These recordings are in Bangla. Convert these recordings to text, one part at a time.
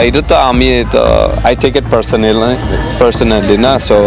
এটা তো আমি তো আই টেক ইট পার্সোনালি না, সো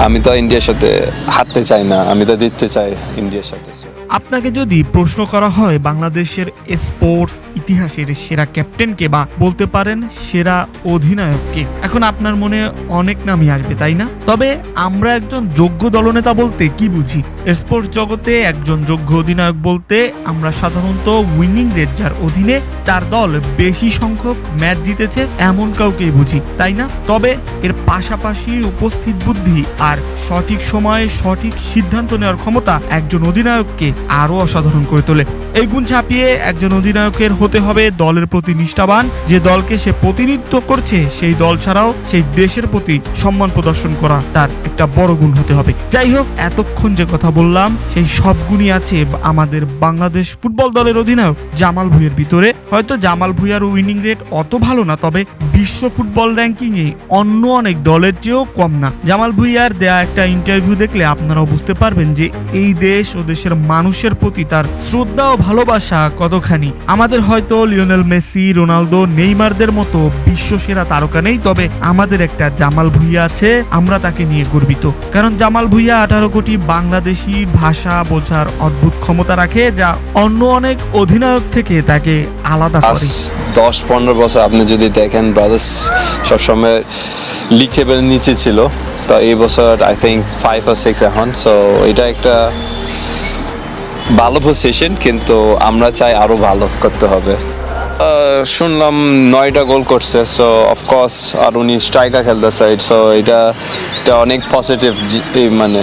আমি তো ইন্ডিয়ার সাথে হাঁটতে চাই না, আমি তো জিততে চাই ইন্ডিয়ার সাথে। আপনাকে যদি প্রশ্ন করা হয় বাংলাদেশের স্পোর্টস ইতিহাসের সেরা ক্যাপ্টেনকে বা বলতে পারেন সেরা অধিনায়ককে, এখন আপনার মনে অনেক নামই আসবে, তাই না? তবে আমরা একজন যোগ্য দলনেতা বলতে কি বুঝি? স্পোর্টস জগতে একজন যোগ্য অধিনায়ক বলতে আমরা সাধারণত উইনিং রেট যার অধীনে তার দল বেশি সংখ্যক ম্যাচ জিতেছে এমন কাউকেই বুঝি, তাই না? তবে এর পাশাপাশি উপস্থিত বুদ্ধি আর সঠিক সময়ে সঠিক সিদ্ধান্ত নেওয়ার ক্ষমতা একজন অধিনায়ককে আরো অসাধারণ করে তোলে। এই গুণ ছাপিয়ে একজন অধিনায়কের হতে হবে দলের প্রতি নিষ্ঠাবান, যে দলকে সে প্রতিনিধিত্ব করছে সেই দল ছাড়াও সেই দেশের প্রতি সম্মান প্রদর্শন করা তার একটা বড় গুণ হতে হবে। যাই হোক, এতক্ষণ যে কথা বললাম সেই সব গুণই আছে আমাদের বাংলাদেশ ফুটবল দলের অধিনায়ক জামাল ভুঁইয়ার ভিতরে। হয়তো জামাল ভুঁইয়ার উইনিং রেট অত ভালো না, তবে বিশ্ব ফুটবল র্যাঙ্কিং এ অন্য অনেক দলের চেয়েও কম না। জামাল ভুঁইয়ার দেয়া একটা ইন্টারভিউ দেখলে আপনারাও বুঝতে পারবেন যে এই দেশ ও দেশের মানুষের প্রতি তার শ্রদ্ধা ও ভালোবাসা কতখানি। আমাদের হয়তো লিওনেল মেসি, রোনালদো, নেইমারদের মতো বিশ্বসেরা তারকা নেই, তবে আমাদের একটা জামাল ভুঁইয়া আছে, আমরা তাকে নিয়ে গর্বিত। কারণ জামাল ভুঁইয়া 18 কোটি বাংলাদেশি ভাষা বোঝার অদ্ভুত ক্ষমতা রাখে, যা অন্য অনেক অধিনায়ক থেকে তাকে আলাদা করে। 10-15 বছর আপনি যদি দেখেন, ব্রাদার্স সবসময় লিগ টেবিলের নিচে ছিল, তো এই বছর আই থিঙ্ক 5 or 6 এখন। সো এটা একটা ভালো পজিশন, কিন্তু আমরা চাই আরো ভালো করতে হবে। শুনলাম 9টা গোল করছে, সো অফকোর্স আর উনি স্ট্রাইকার খেলতেছে, সো এটা অনেক পজিটিভ মানে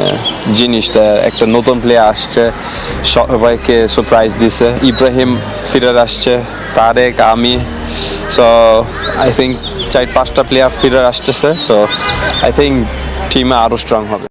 জিনিসটা। একটা নতুন প্লেয়ার আসছে, সবাইকে সারপ্রাইজ দিছে। ইব্রাহিম ফিরে আসছে, তারেক, আমি, সো আই থিঙ্ক 4-5টা প্লেয়ার ফিরে আসতেছে, সো আই থিঙ্ক টিমে আরো স্ট্রং হবে।